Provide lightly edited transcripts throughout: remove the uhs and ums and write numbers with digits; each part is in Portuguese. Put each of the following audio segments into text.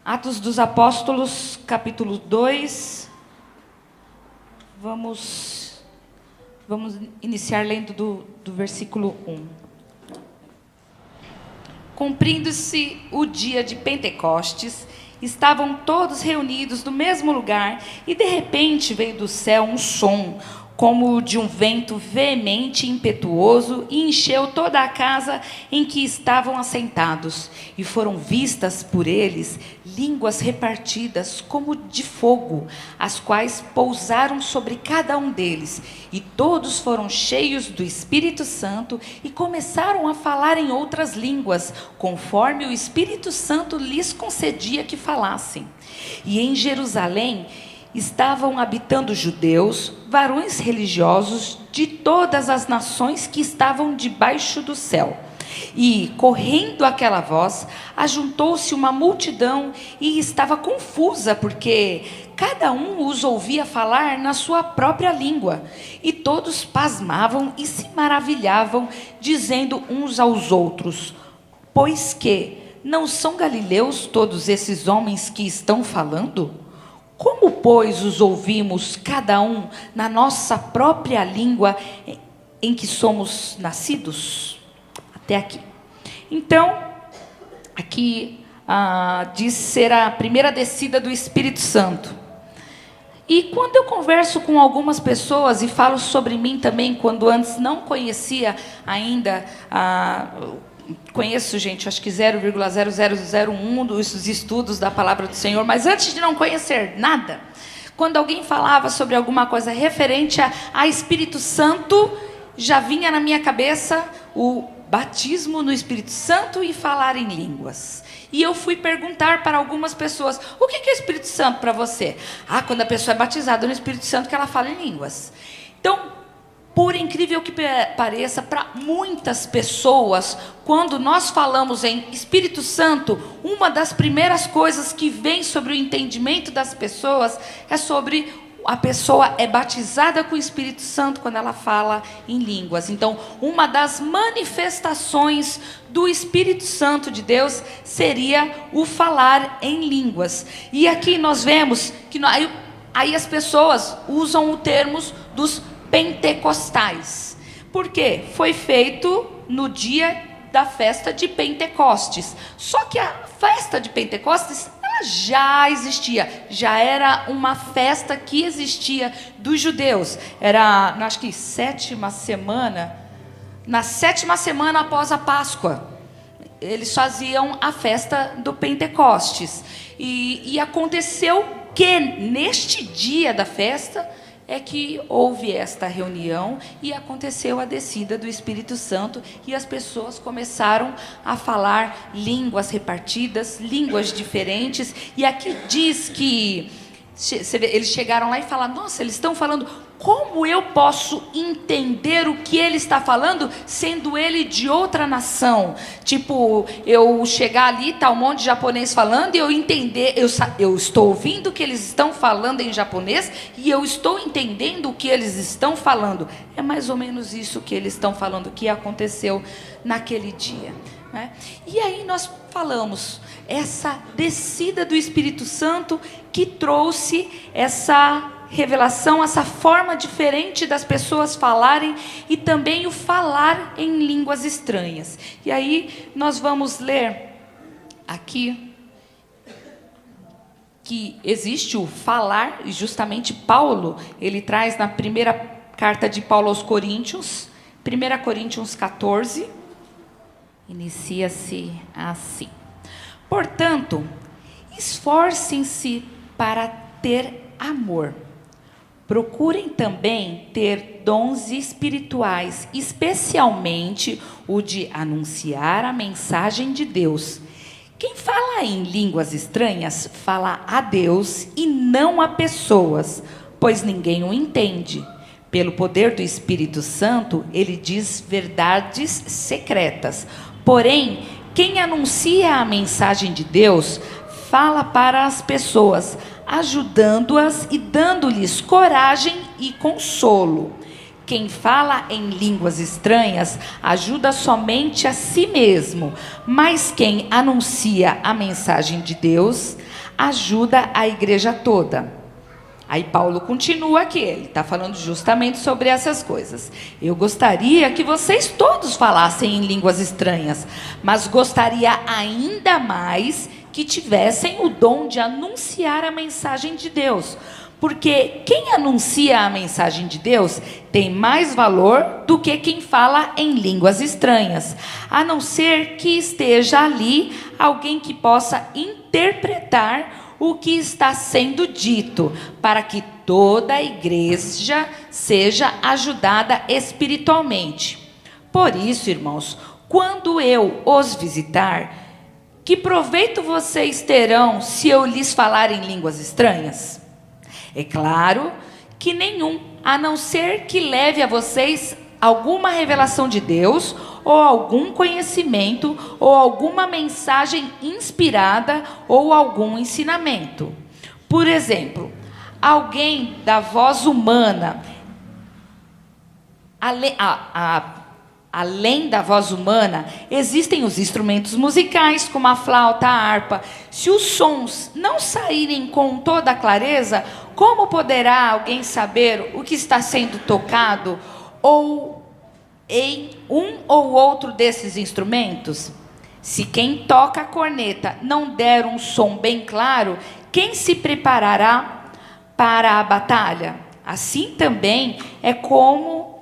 Atos dos Apóstolos, capítulo 2. Vamos iniciar lendo do versículo 1. Cumprindo-se o dia de Pentecostes, estavam todos reunidos no mesmo lugar, e de repente veio do céu um som, como de um vento veemente e impetuoso, e encheu toda a casa em que estavam assentados. E foram vistas por eles línguas repartidas como de fogo, as quais pousaram sobre cada um deles. E todos foram cheios do Espírito Santo e começaram a falar em outras línguas, conforme o Espírito Santo lhes concedia que falassem. E em Jerusalém estavam habitando judeus, varões religiosos de todas as nações que estavam debaixo do céu. E, correndo aquela voz, ajuntou-se uma multidão e estava confusa, porque cada um os ouvia falar na sua própria língua. E todos pasmavam e se maravilhavam, dizendo uns aos outros: pois que não são galileus todos esses homens que estão falando? Como, pois, os ouvimos, cada um, na nossa própria língua em que somos nascidos? Até aqui. Então, aqui diz ser a primeira descida do Espírito Santo. E quando eu converso com algumas pessoas, e falo sobre mim também, quando antes não conhecia ainda conheço, gente, acho que 0,0001 dos estudos da palavra do Senhor, mas antes de não conhecer nada, quando alguém falava sobre alguma coisa referente a Espírito Santo, já vinha na minha cabeça o batismo no Espírito Santo e falar em línguas. E eu fui perguntar para algumas pessoas: o que é Espírito Santo para você? Quando a pessoa é batizada no Espírito Santo, que ela fala em línguas. Então, por incrível que pareça, para muitas pessoas, quando nós falamos em Espírito Santo, uma das primeiras coisas que vem sobre o entendimento das pessoas é sobre a pessoa é batizada com o Espírito Santo quando ela fala em línguas. Então, uma das manifestações do Espírito Santo de Deus seria o falar em línguas. E aqui nós vemos que aí as pessoas usam o termo dos pentecostais. Por quê? Foi feito no dia da festa de Pentecostes. Só que a festa de Pentecostes, ela já existia. Já era uma festa que existia dos judeus. Era, acho que sétima semana. Na sétima semana após a Páscoa, eles faziam a festa do Pentecostes. E aconteceu que neste dia da festa é que houve esta reunião e aconteceu a descida do Espírito Santo, e as pessoas começaram a falar línguas repartidas, línguas diferentes. E aqui diz que eles chegaram lá e falaram: nossa, eles estão falando, como eu posso entender o que ele está falando, sendo ele de outra nação? Tipo, eu chegar ali, está um monte de japonês falando, e eu entender, eu estou ouvindo o que eles estão falando em japonês, e eu estou entendendo o que eles estão falando. É mais ou menos isso que eles estão falando, que aconteceu naquele dia, né? E aí nós falamos, essa descida do Espírito Santo que trouxe essa revelação, essa forma diferente das pessoas falarem, e também o falar em línguas estranhas. E aí nós vamos ler aqui que existe o falar, e justamente Paulo, ele traz na primeira carta de Paulo aos Coríntios, 1 Coríntios 14, inicia-se assim: portanto, esforcem-se para ter amor. Procurem também ter dons espirituais, especialmente o de anunciar a mensagem de Deus. Quem fala em línguas estranhas fala a Deus e não a pessoas, pois ninguém o entende. Pelo poder do Espírito Santo, ele diz verdades secretas. Porém, quem anuncia a mensagem de Deus fala para as pessoas, ajudando-as e dando-lhes coragem e consolo. quem fala em línguas estranhas ajuda somente a si mesmo, mas quem anuncia a mensagem de Deus ajuda a igreja toda. Aí Paulo continua aqui, ele está falando justamente sobre essas coisas. Eu gostaria que vocês todos falassem em línguas estranhas, mas gostaria ainda mais que tivessem o dom de anunciar a mensagem de Deus. Porque quem anuncia a mensagem de Deus tem mais valor do que quem fala em línguas estranhas, a não ser que esteja ali alguém que possa interpretar o que está sendo dito, para que toda a igreja seja ajudada espiritualmente. Por isso, irmãos, quando eu os visitar, que proveito vocês terão se eu lhes falar em línguas estranhas? É claro que nenhum, a não ser que leve a vocês alguma revelação de Deus, ou algum conhecimento, ou alguma mensagem inspirada, ou algum ensinamento. Por exemplo, alguém da voz humana, além da voz humana, existem os instrumentos musicais, como a flauta, a harpa. Se os sons não saírem com toda a clareza, como poderá alguém saber o que está sendo tocado, ou em um ou outro desses instrumentos? Se quem toca a corneta não der um som bem claro, quem se preparará para a batalha? Assim também é como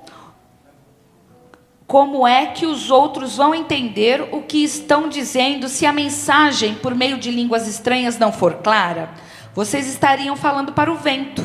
é que os outros vão entender o que estão dizendo se a mensagem por meio de línguas estranhas não for clara? Vocês estariam falando para o vento.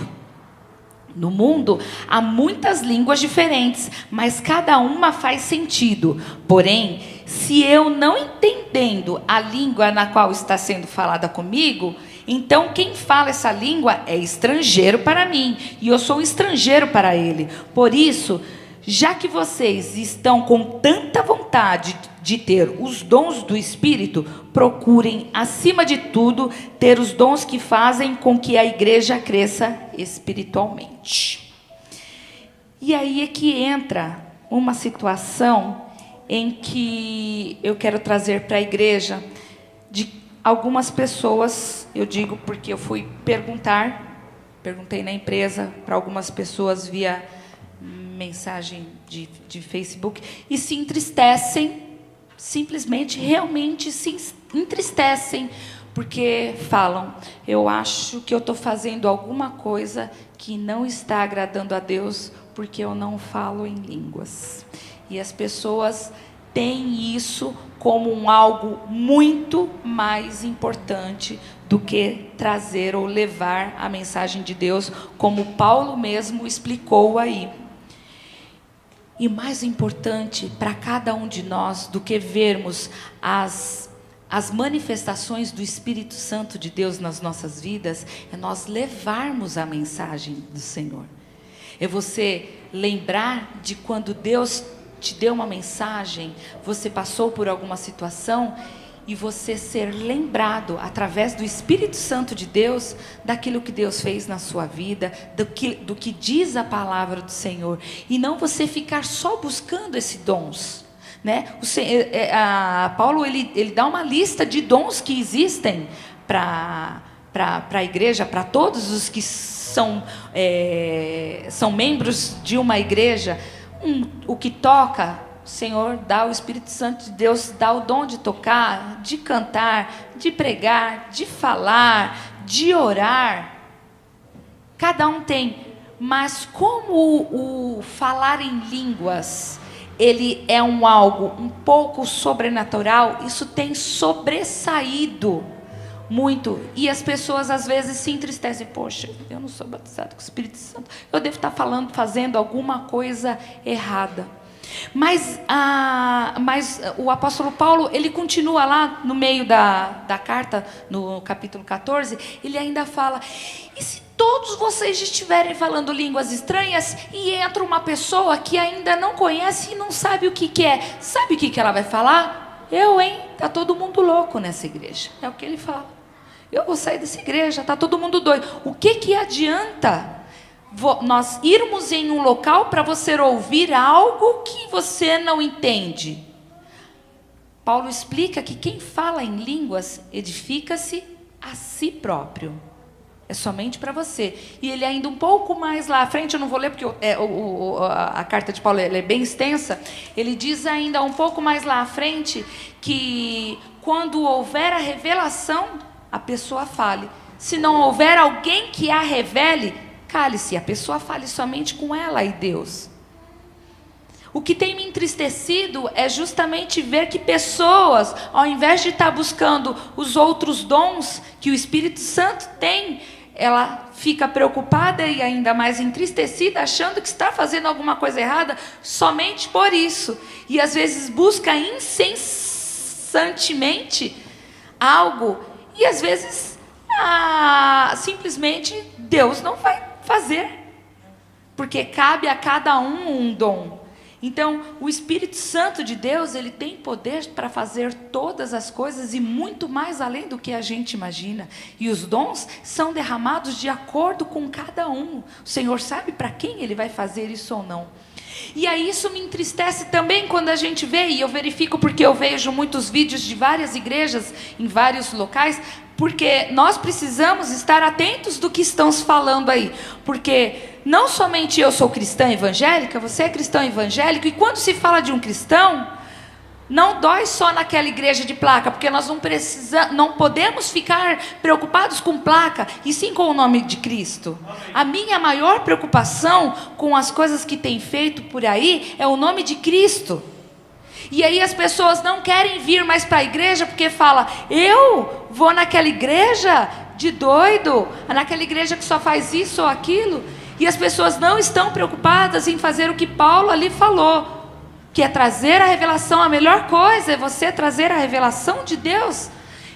No mundo, há muitas línguas diferentes, mas cada uma faz sentido. Porém, se eu não entendendo a língua na qual está sendo falada comigo, então quem fala essa língua é estrangeiro para mim, e eu sou estrangeiro para ele. Por isso, já que vocês estão com tanta vontade de ter os dons do Espírito, procurem, acima de tudo, ter os dons que fazem com que a igreja cresça espiritualmente. E aí é que entra uma situação em que eu quero trazer para a igreja, de algumas pessoas, eu digo porque eu fui perguntei na empresa para algumas pessoas via mensagem de Facebook, e se entristecem, simplesmente, realmente se entristecem, porque falam, eu acho que eu estou fazendo alguma coisa que não está agradando a Deus, porque eu não falo em línguas. E as pessoas têm isso como algo muito mais importante do que trazer ou levar a mensagem de Deus, como Paulo mesmo explicou aí. E mais importante para cada um de nós do que vermos as manifestações do Espírito Santo de Deus nas nossas vidas, é nós levarmos a mensagem do Senhor. É você lembrar de quando Deus te deu uma mensagem, você passou por alguma situação, e você ser lembrado, através do Espírito Santo de Deus, daquilo que Deus fez na sua vida, do que diz a palavra do Senhor. E não você ficar só buscando esses dons. Né? Paulo ele dá uma lista de dons que existem para a igreja, para todos os que são membros de uma igreja. O que toca, o Senhor dá, o Espírito Santo de Deus dá o dom de tocar, de cantar, de pregar, de falar, de orar. Cada um tem. Mas como o falar em línguas, ele é algo um pouco sobrenatural, isso tem sobressaído muito. E as pessoas às vezes se entristecem. Poxa, eu não sou batizado com o Espírito Santo. Eu devo estar fazendo alguma coisa errada. Mas o apóstolo Paulo, ele continua lá no meio da carta, no capítulo 14, ele ainda fala, e se todos vocês estiverem falando línguas estranhas, e entra uma pessoa que ainda não conhece e não sabe o que é, sabe o que ela vai falar? Tá todo mundo louco nessa igreja, é o que ele fala. Eu vou sair dessa igreja, tá todo mundo doido. O que adianta nós irmos em um local para você ouvir algo que você não entende. Paulo explica que quem fala em línguas edifica-se a si próprio. É somente para você. E ele ainda um pouco mais lá à frente, eu não vou ler porque a carta de Paulo é bem extensa. Ele diz ainda um pouco mais lá à frente que quando houver a revelação, a pessoa fale. Se não houver alguém que a revele, cale-se. A pessoa fale somente com ela e Deus. O que tem me entristecido é justamente ver que pessoas, ao invés de estar buscando os outros dons que o Espírito Santo tem, ela fica preocupada e ainda mais entristecida, achando que está fazendo alguma coisa errada somente por isso. E às vezes busca incessantemente algo, e às vezes simplesmente Deus não vai fazer, porque cabe a cada um dom. Então, o Espírito Santo de Deus, ele tem poder para fazer todas as coisas e muito mais além do que a gente imagina. E os dons são derramados de acordo com cada um. O Senhor sabe para quem ele vai fazer isso ou não. E aí isso me entristece também quando a gente vê, e eu verifico porque eu vejo muitos vídeos de várias igrejas em vários locais, porque nós precisamos estar atentos do que estão falando aí, porque não somente eu sou cristã evangélica, você é cristão evangélico, e quando se fala de um cristão, não dói só naquela igreja de placa, porque nós não podemos ficar preocupados com placa, e sim com o nome de Cristo. A minha maior preocupação com as coisas que tem feito por aí é o nome de Cristo. E aí as pessoas não querem vir mais para a igreja porque fala, eu vou naquela igreja de doido, naquela igreja que só faz isso ou aquilo. E as pessoas não estão preocupadas em fazer o que Paulo ali falou, que é trazer a revelação. A melhor coisa é você trazer a revelação de Deus.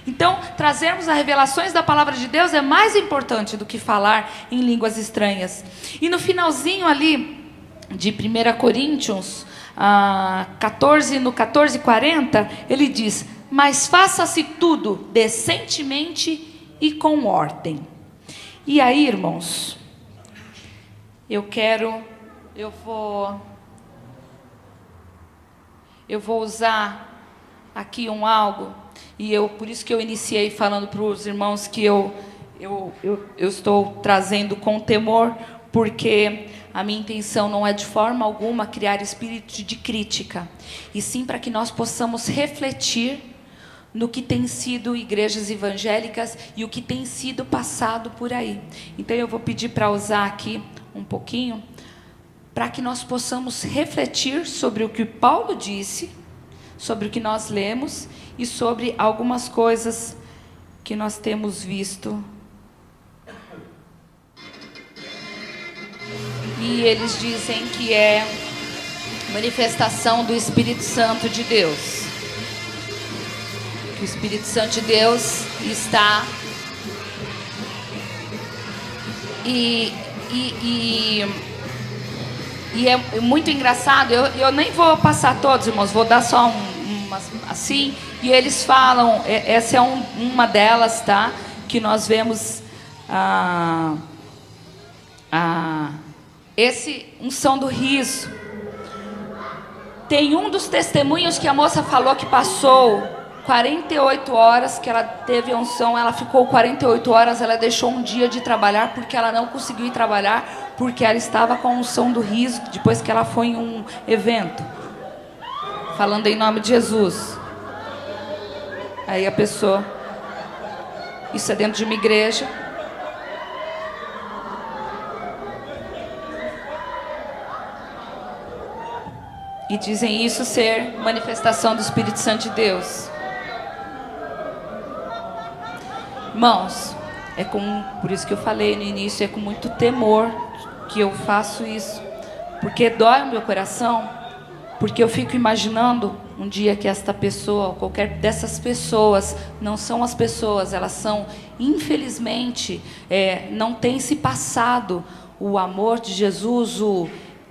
Então, trazermos as revelações da palavra de Deus é mais importante do que falar em línguas estranhas. E no finalzinho ali de 1 Coríntios 14, no 14:40, ele diz, mas faça-se tudo decentemente e com ordem. E aí, irmãos, eu vou usar aqui algo, e por isso que eu iniciei falando para os irmãos que eu estou trazendo com temor, porque a minha intenção não é de forma alguma criar espírito de crítica, e sim para que nós possamos refletir no que tem sido igrejas evangélicas e o que tem sido passado por aí. Então eu vou pedir para usar aqui um pouquinho, para que nós possamos refletir sobre o que Paulo disse, sobre o que nós lemos e sobre algumas coisas que nós temos visto. E eles dizem que é manifestação do Espírito Santo de Deus. Que o Espírito Santo de Deus está... E é muito engraçado, eu nem vou passar todos, irmãos, vou dar só umas assim, e eles falam, essa é uma delas, tá? Que nós vemos esse unção do riso. Tem um dos testemunhos que a moça falou que passou 48 horas que ela teve a unção, ela ficou 48 horas, ela deixou um dia de trabalhar porque ela não conseguiu ir trabalhar, porque ela estava com a unção do riso, depois que ela foi em um evento, falando em nome de Jesus. Aí a pessoa, isso é dentro de uma igreja, e dizem isso ser manifestação do Espírito Santo de Deus. Irmãos, por isso que eu falei no início, é com muito temor que eu faço isso, porque dói o meu coração, porque eu fico imaginando um dia que esta pessoa, ou qualquer dessas pessoas, não são as pessoas, elas são, infelizmente, não tem se passado o amor de Jesus, o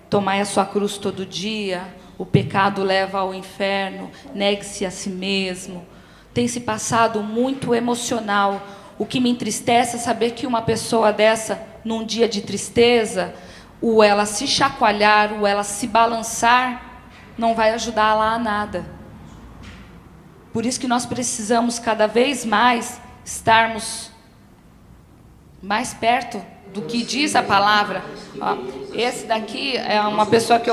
tomar a sua cruz todo dia, o pecado leva ao inferno, negue-se a si mesmo. Tem se passado muito emocional, O que me entristece é saber que uma pessoa dessa, num dia de tristeza, ou ela se chacoalhar, ou ela se balançar, não vai ajudar lá a nada. Por isso que nós precisamos cada vez mais estarmos mais perto do que diz a palavra. Ó, esse daqui é uma pessoa que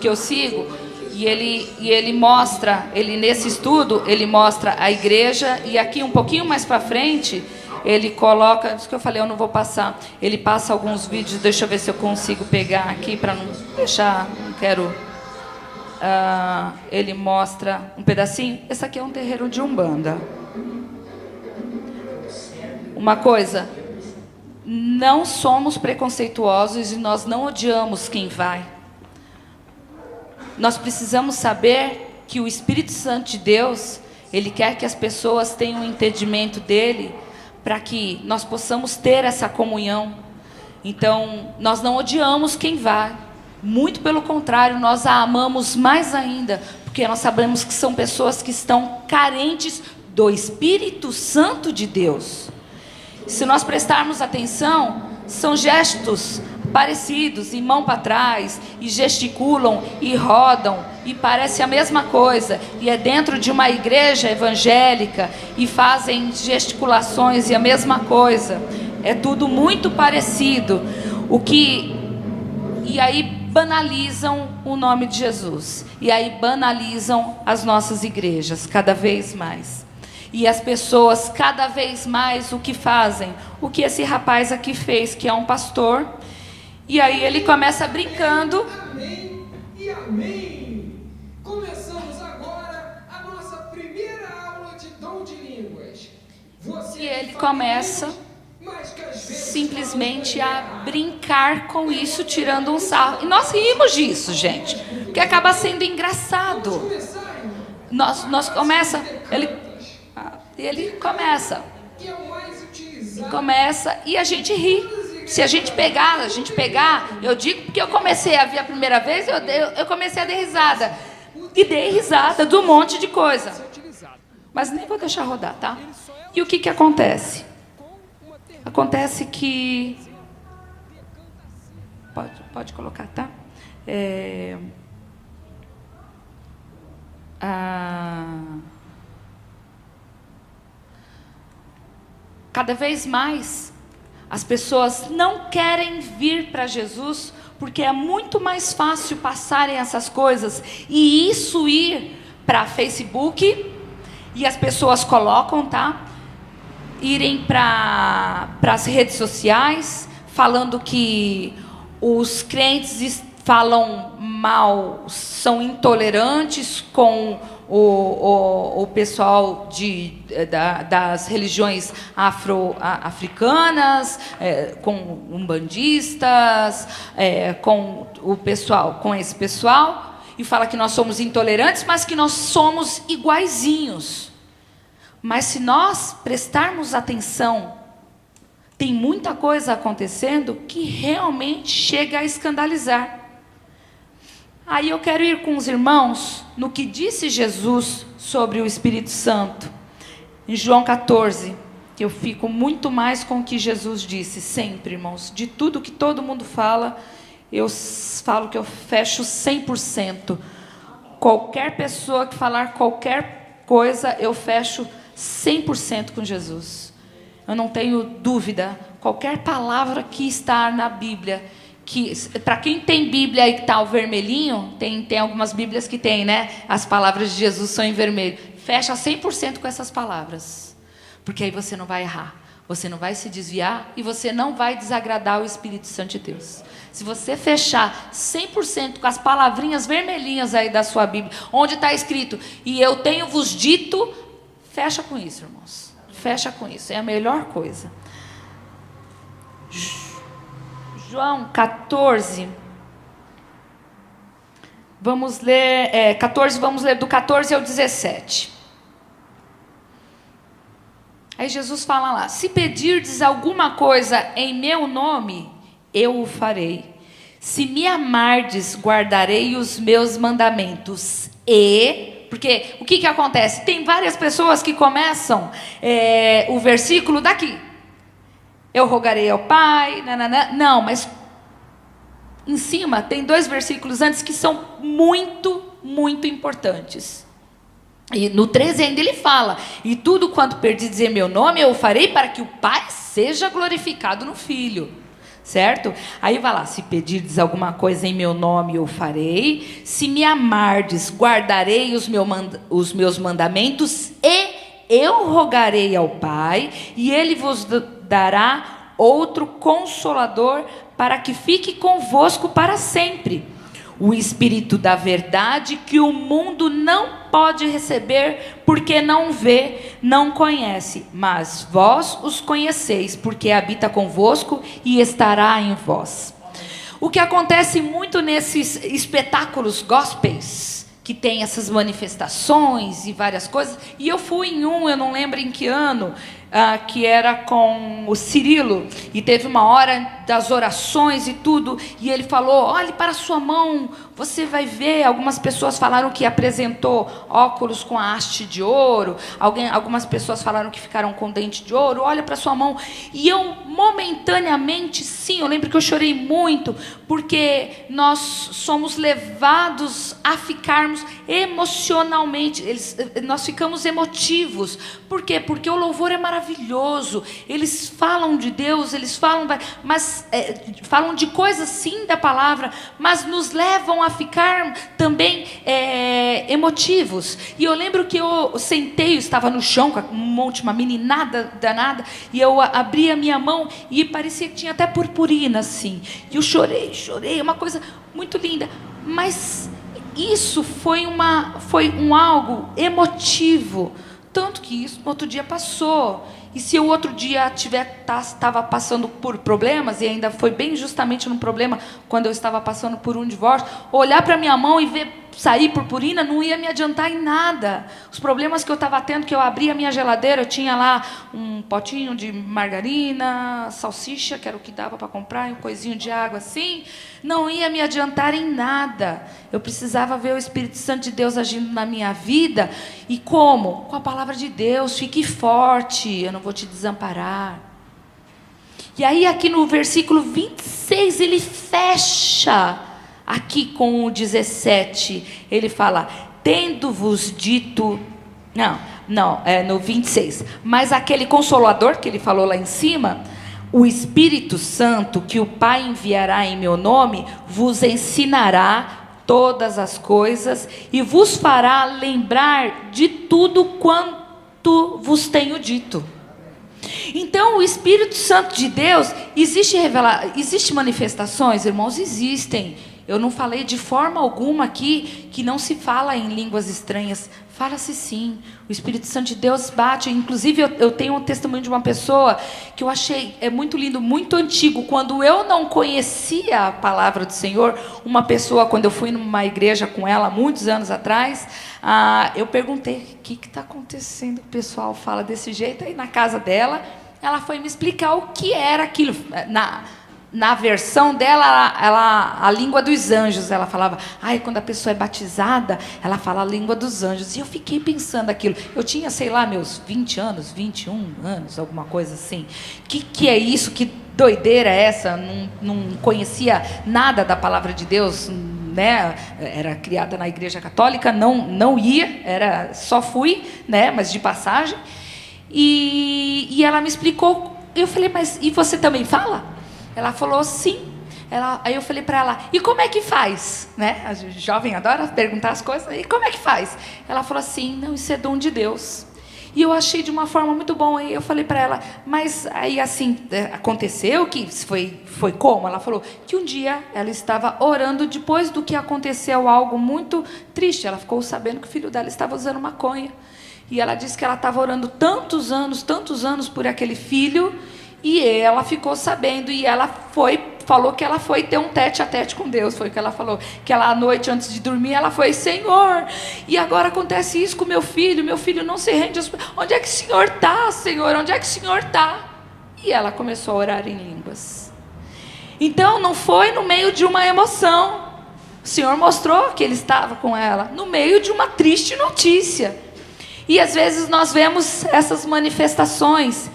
eu sigo, e ele mostra, nesse estudo, ele mostra a igreja, e aqui um pouquinho mais para frente, ele coloca, isso que eu falei, eu não vou passar, ele passa alguns vídeos, deixa eu ver se eu consigo pegar aqui, para não deixar, não quero... ele mostra um pedacinho. Esse aqui é um terreiro de Umbanda. Uma coisa, não somos preconceituosos e nós não odiamos quem vai. Nós precisamos saber que o Espírito Santo de Deus, ele quer que as pessoas tenham um entendimento dele, para que nós possamos ter essa comunhão. Então, nós não odiamos quem vai. Muito pelo contrário, nós a amamos mais ainda, porque nós sabemos que são pessoas que estão carentes do Espírito Santo de Deus. Se nós prestarmos atenção, são gestos parecidos, e mão para trás, e gesticulam, e rodam, e parece a mesma coisa, e é dentro de uma igreja evangélica, e fazem gesticulações, e a mesma coisa, é tudo muito parecido, e aí banalizam o nome de Jesus, e aí banalizam as nossas igrejas, cada vez mais. E as pessoas, cada vez mais, o que fazem? O que esse rapaz aqui fez, que é um pastor, e aí ele começa brincando. Amém e amém! Começamos agora a nossa primeira aula de dom de línguas. E ele começa simplesmente a brincar com isso, tirando um sarro. E nós rimos disso, gente, porque acaba sendo engraçado. Nós começa, ele começa e a gente ri. Se a gente pegar, eu digo porque eu comecei a ver a primeira vez, eu comecei a dar risada. E dei risada de um monte de coisa. Mas nem vou deixar rodar, tá? E o que acontece? Acontece que... Pode colocar, tá? Cada vez mais as pessoas não querem vir para Jesus, porque é muito mais fácil passarem essas coisas e isso ir para Facebook, e as pessoas colocam, tá? Irem para as redes sociais, falando que os crentes falam mal, são intolerantes com o pessoal das religiões africanas, com umbandistas, com esse pessoal, e fala que nós somos intolerantes, mas que nós somos iguaizinhos. Mas se nós prestarmos atenção, tem muita coisa acontecendo que realmente chega a escandalizar. Aí eu quero ir com os irmãos no que disse Jesus sobre o Espírito Santo. Em João 14, eu fico muito mais com o que Jesus disse, sempre, irmãos. De tudo que todo mundo fala, eu falo que eu fecho 100%. Qualquer pessoa que falar qualquer coisa, eu fecho 100% com Jesus. Eu não tenho dúvida. Qualquer palavra que está na Bíblia... Para quem tem Bíblia aí que está o vermelhinho, tem algumas Bíblias que tem, né? As palavras de Jesus são em vermelho. Fecha 100% com essas palavras. Porque aí você não vai errar. Você não vai se desviar e você não vai desagradar o Espírito Santo de Deus. Se você fechar 100% com as palavrinhas vermelhinhas aí da sua Bíblia, onde está escrito, e eu tenho vos dito, fecha com isso, irmãos. Fecha com isso. É a melhor coisa. João 14, vamos ler, 14, vamos ler do 14 ao 17. Aí Jesus fala lá, se pedirdes alguma coisa em meu nome, eu o farei. Se me amardes, guardarei os meus mandamentos, e Porque o que acontece? Tem várias pessoas que começam o versículo daqui. Eu rogarei ao Pai, nananã. Não, mas em cima tem 2 versículos antes que são muito, muito importantes. E no 13 ainda ele fala: e tudo quanto perdides em meu nome, eu o farei para que o Pai seja glorificado no Filho. Certo? Aí vai lá: se pedirdes alguma coisa em meu nome, eu farei. Se me amardes, guardarei os meus mandamentos, e eu rogarei ao Pai, e Ele vos dará outro Consolador, para que fique convosco para sempre. O Espírito da verdade, que o mundo não pode receber, porque não vê, não conhece, mas vós os conheceis, porque habita convosco e estará em vós. O que acontece muito nesses espetáculos gospels, que tem essas manifestações e várias coisas, e eu fui em eu não lembro em que ano, que era com o Cirilo, e teve uma hora das orações e tudo, e ele falou: olhe para a sua mão, você vai ver. Algumas pessoas falaram que apresentou óculos com a haste de ouro, algumas pessoas falaram que ficaram com dente de ouro. Olha para a sua mão. E eu momentaneamente, sim, eu lembro que eu chorei muito, porque nós somos levados a ficarmos emocionalmente, nós ficamos emotivos. Por quê? Porque o louvor é maravilhoso, eles falam de Deus, eles falam, mas falam de coisas sim da palavra, mas nos levam a ficar também emotivos. E eu lembro que eu sentei, eu estava no chão com uma meninada danada, e eu abri a minha mão e parecia que tinha até purpurina assim, e eu chorei, uma coisa muito linda, mas isso foi algo emotivo, tanto que isso no outro dia passou. E se eu outro dia estava passando por problemas, e ainda foi bem justamente num problema, quando eu estava passando por um divórcio, olhar para minha mão e ver sair purpurina não ia me adiantar em nada. Os problemas que eu estava tendo, que eu abria a minha geladeira, eu tinha lá um potinho de margarina, salsicha, que era o que dava para comprar, e um coisinho de água assim, não ia me adiantar em nada. Eu precisava ver o Espírito Santo de Deus agindo na minha vida. E como? Com a palavra de Deus: fique forte, eu não vou te desamparar. E aí aqui no versículo 26 ele fecha aqui com o 17, ele fala: tendo-vos dito, no 26, mas aquele Consolador que ele falou lá em cima, o Espírito Santo, que o Pai enviará em meu nome, vos ensinará todas as coisas e vos fará lembrar de tudo quanto vos tenho dito. Então, o Espírito Santo de Deus, existe manifestações, irmãos? Existem. Eu não falei de forma alguma aqui que não se fala em línguas estranhas. Fala-se sim. O Espírito Santo de Deus bate. Inclusive, eu tenho um testemunho de uma pessoa que eu achei muito lindo, muito antigo. Quando eu não conhecia a palavra do Senhor, uma pessoa, quando eu fui numa igreja com ela, muitos anos atrás, eu perguntei: o que está acontecendo? O pessoal fala desse jeito. Aí na casa dela, ela foi me explicar o que era aquilo. Na versão dela, a língua dos anjos, ela falava: quando a pessoa é batizada, ela fala a língua dos anjos. E eu fiquei pensando aquilo. Eu tinha, sei lá, meus 20 anos, 21 anos, alguma coisa assim. Que é isso? Que doideira é essa? Não conhecia nada da palavra de Deus, né? Era criada na igreja católica, não ia, só fui, né? Mas de passagem. E ela me explicou. Eu falei: mas e você também fala? Ela falou: sim. Aí eu falei para ela: e como é que faz? Né? A jovem adora perguntar as coisas. E como é que faz? Ela falou assim: não, isso é dom de Deus. E eu achei de uma forma muito boa. Aí eu falei para ela: mas aí assim, aconteceu que foi como? Ela falou que um dia ela estava orando depois do que aconteceu algo muito triste. Ela ficou sabendo que o filho dela estava usando maconha. E ela disse que ela estava orando tantos anos por aquele filho. E ela ficou sabendo, e ela falou que ela foi ter um tete-a-tete com Deus. Foi o que ela falou, que ela, à noite, antes de dormir, ela foi: Senhor, e agora acontece isso com meu filho não se rende. Onde é que o Senhor está, Senhor? Onde é que o Senhor está? E ela começou a orar em línguas. Então, não foi no meio de uma emoção, O Senhor mostrou que Ele estava com ela no meio de uma triste notícia. E às vezes nós vemos essas manifestações.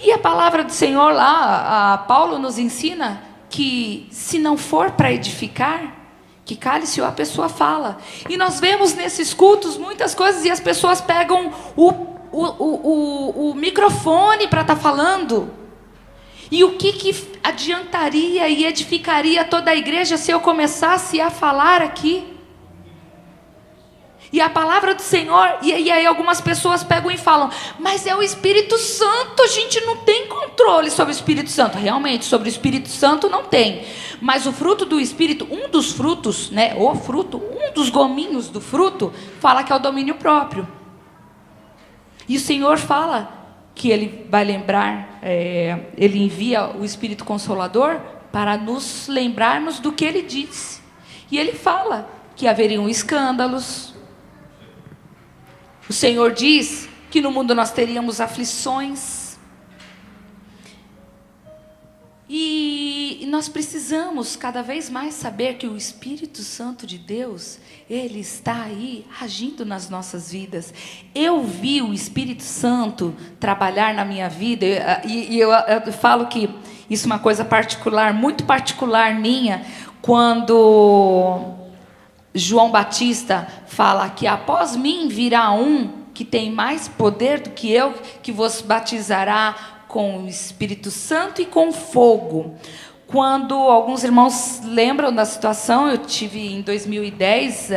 E a palavra do Senhor lá, Paulo nos ensina que se não for para edificar, que cale-se ou a pessoa fala. E nós vemos nesses cultos muitas coisas e as pessoas pegam o microfone para estar falando. E o que adiantaria e edificaria toda a igreja se eu começasse a falar aqui? E a palavra do Senhor, e aí algumas pessoas pegam e falam, mas é o Espírito Santo, a gente não tem controle sobre o Espírito Santo. Realmente, sobre o Espírito Santo não tem. Mas o fruto do Espírito, um dos frutos, né, o fruto, um dos gominhos do fruto, fala que é o domínio próprio. E o Senhor fala que Ele vai lembrar, Ele envia o Espírito Consolador para nos lembrarmos do que Ele disse. E Ele fala que haveriam escândalos. O Senhor diz que no mundo nós teríamos aflições. E nós precisamos cada vez mais saber que o Espírito Santo de Deus, Ele está aí agindo nas nossas vidas. Eu vi o Espírito Santo trabalhar na minha vida, e eu falo que isso é uma coisa particular, muito particular minha, quando João Batista fala que após mim virá um que tem mais poder do que eu, que vos batizará com o Espírito Santo e com fogo. Quando alguns irmãos lembram da situação, eu tive em 2010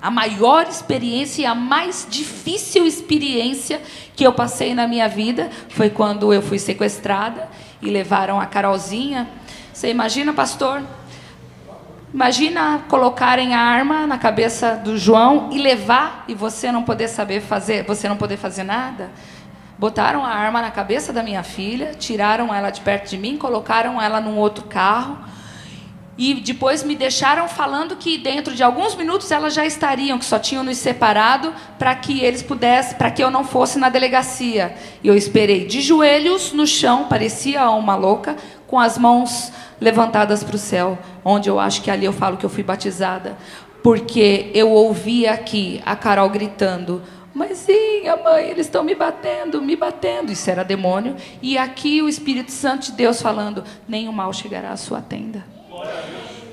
a maior experiência e a mais difícil experiência que eu passei na minha vida, foi quando eu fui sequestrada e levaram a Carolzinha. Você imagina, pastor? Imagina colocarem a arma na cabeça do João e levar, e você não poder fazer nada. Botaram a arma na cabeça da minha filha, tiraram ela de perto de mim, colocaram ela num outro carro e depois me deixaram falando que dentro de alguns minutos elas já estariam, que só tinham nos separado para que eles pudessem, para que eu não fosse na delegacia. E eu esperei de joelhos no chão, parecia uma louca, com as mãos levantadas para o céu, onde eu acho que ali eu falo que eu fui batizada, porque eu ouvi aqui a Carol gritando: mãezinha, mãe, eles estão me batendo, isso era demônio, e aqui o Espírito Santo de Deus falando: nenhum mal chegará à sua tenda.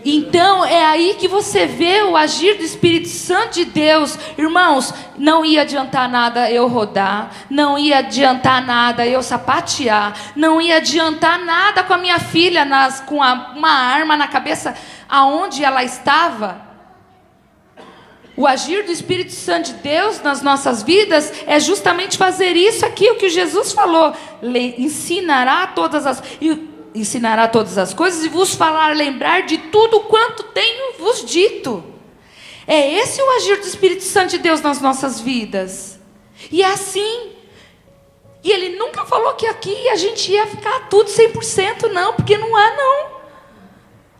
Então é aí que você vê o agir do Espírito Santo de Deus. Irmãos, não ia adiantar nada eu rodar, não ia adiantar nada eu sapatear, não ia adiantar nada com a minha filha com uma arma na cabeça aonde ela estava. O agir do Espírito Santo de Deus nas nossas vidas é justamente fazer isso aqui, o que Jesus falou: ensinará todas as coisas e vos falar, lembrar de tudo quanto tenho vos dito. É esse o agir do Espírito Santo de Deus nas nossas vidas. E é assim. E Ele nunca falou que aqui a gente ia ficar tudo 100%, não, porque não é, não.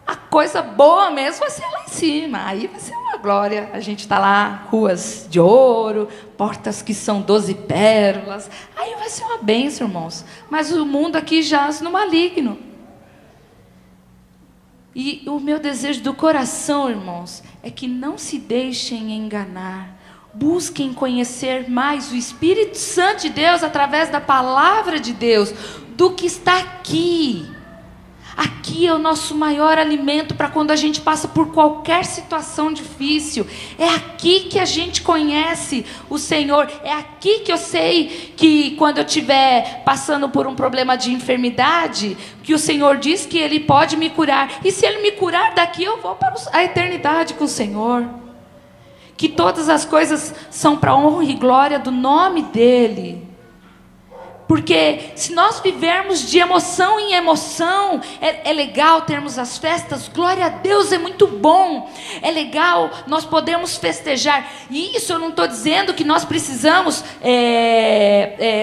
A coisa boa mesmo vai ser lá em cima, aí vai ser uma glória. A gente está lá, ruas de ouro, portas que são 12 pérolas, aí vai ser uma bênção, irmãos. Mas o mundo aqui jaz no maligno. E o meu desejo do coração, irmãos, é que não se deixem enganar. Busquem conhecer mais o Espírito Santo de Deus através da palavra de Deus, do que está aqui. Aqui é o nosso maior alimento para quando a gente passa por qualquer situação difícil. É aqui que a gente conhece o Senhor. É aqui que eu sei que quando eu estiver passando por um problema de enfermidade, que o Senhor diz que Ele pode me curar. E se Ele me curar daqui, eu vou para a eternidade com o Senhor. Que todas as coisas são para a honra e glória do nome dEle. Porque se nós vivermos de emoção em emoção, é legal termos as festas, glória a Deus, é muito bom, é legal nós podemos festejar. E isso eu não estou dizendo que nós precisamos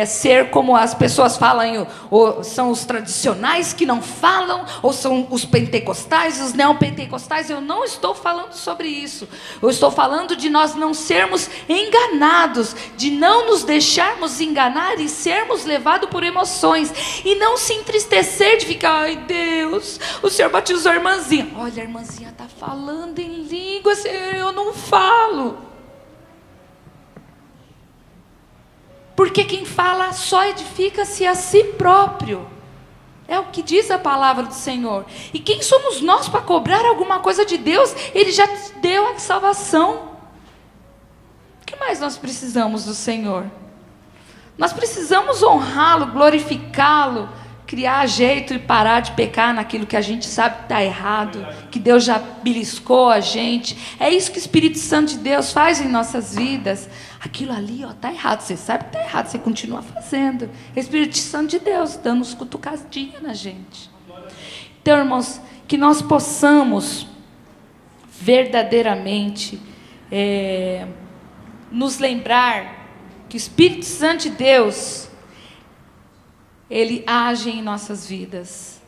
ser como as pessoas falam, ou são os tradicionais que não falam, ou são os pentecostais, os neopentecostais. Eu não estou falando sobre isso. Eu estou falando de nós não sermos enganados, de não nos deixarmos enganar e sermos levado por emoções, e não se entristecer de ficar, ai Deus, o Senhor batizou a irmãzinha. Olha, a irmãzinha está falando em língua, Senhor, eu não falo. Porque quem fala só edifica-se a si próprio. É o que diz a palavra do Senhor. E quem somos nós para cobrar alguma coisa de Deus? Ele já te deu a salvação. O que mais nós precisamos do Senhor? Nós precisamos honrá-lo, glorificá-lo, criar jeito e parar de pecar naquilo que a gente sabe que está errado, que Deus já beliscou a gente. É isso que o Espírito Santo de Deus faz em nossas vidas. Aquilo ali está errado, você sabe que está errado, você continua fazendo. É o Espírito Santo de Deus dando uns cutucadinhos na gente. Então, irmãos, que nós possamos verdadeiramente nos lembrar que o Espírito Santo de Deus, ele age em nossas vidas.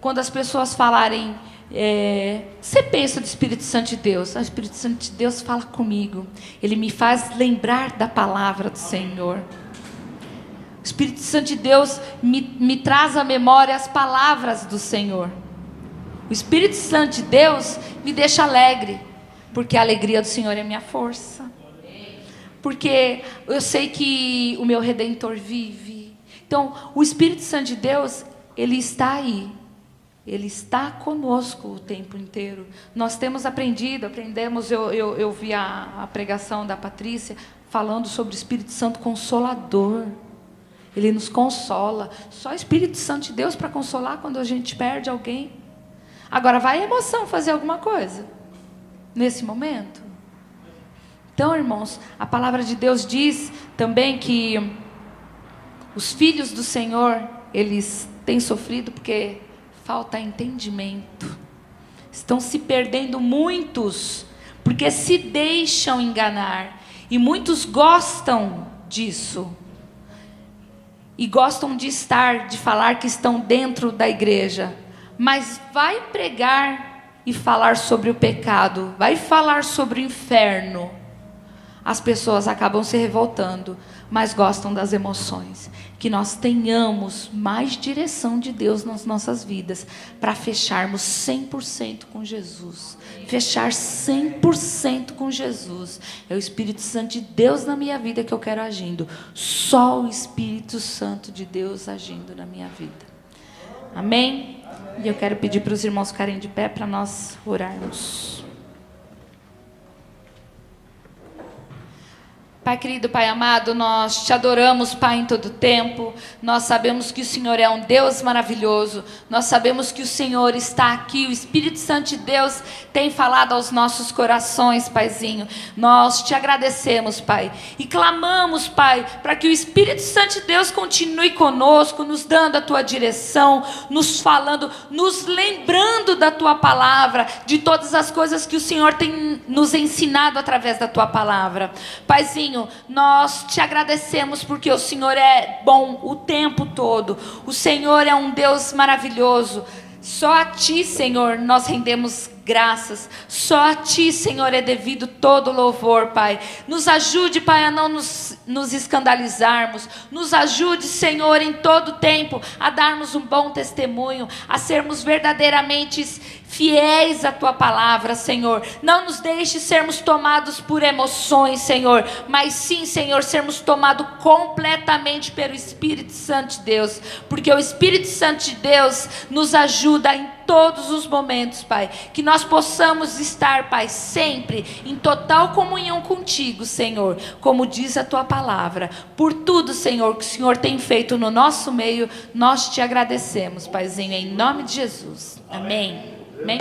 Quando as pessoas falarem, você pensa do Espírito Santo de Deus? O Espírito Santo de Deus fala comigo. Ele me faz lembrar da palavra do Senhor. O Espírito Santo de Deus me traz à memória as palavras do Senhor. O Espírito Santo de Deus me deixa alegre, porque a alegria do Senhor é minha força. Porque eu sei que o meu Redentor vive. Então, o Espírito Santo de Deus, ele está aí. Ele está conosco o tempo inteiro. Nós temos aprendemos, eu vi a pregação da Patrícia, falando sobre o Espírito Santo Consolador. Ele nos consola. Só o Espírito Santo de Deus para consolar quando a gente perde alguém. Agora, vai a emoção fazer alguma coisa nesse momento? Então, irmãos, a palavra de Deus diz também que os filhos do Senhor, eles têm sofrido porque falta entendimento. Estão se perdendo muitos, porque se deixam enganar. E muitos gostam disso. E gostam de falar que estão dentro da igreja. Mas vai pregar e falar sobre o pecado, vai falar sobre o inferno. As pessoas acabam se revoltando, mas gostam das emoções. Que nós tenhamos mais direção de Deus nas nossas vidas, para fecharmos 100% com Jesus. Fechar 100% com Jesus. É o Espírito Santo de Deus na minha vida que eu quero agindo. Só o Espírito Santo de Deus agindo na minha vida. Amém? E eu quero pedir para os irmãos ficarem de pé para nós orarmos. Pai querido, Pai amado, nós te adoramos, Pai, em todo tempo. Nós sabemos que o Senhor é um Deus maravilhoso. Nós sabemos que o Senhor está aqui. O Espírito Santo de Deus tem falado aos nossos corações, Paizinho. Nós te agradecemos, Pai. E clamamos, Pai, para que o Espírito Santo de Deus continue conosco, nos dando a Tua direção, nos falando, nos lembrando da Tua palavra, de todas as coisas que o Senhor tem nos ensinado através da Tua palavra. Paizinho, nós te agradecemos porque o Senhor é bom o tempo todo. O Senhor é um Deus maravilhoso. Só a Ti, Senhor, nós rendemos graças. Só a Ti, Senhor, é devido todo louvor, Pai. Nos ajude, Pai, a não nos escandalizarmos. Nos ajude, Senhor, em todo tempo a darmos um bom testemunho, a sermos verdadeiramente fiéis à Tua palavra, Senhor. Não nos deixe sermos tomados por emoções, Senhor, mas sim, Senhor, sermos tomados completamente pelo Espírito Santo de Deus, porque o Espírito Santo de Deus nos ajuda em todos os momentos, Pai. Que nós possamos estar, Pai, sempre em total comunhão contigo, Senhor, como diz a Tua palavra. Por tudo, Senhor, que o Senhor tem feito no nosso meio, nós te agradecemos, Paizinho, em nome de Jesus. Amém. Amém.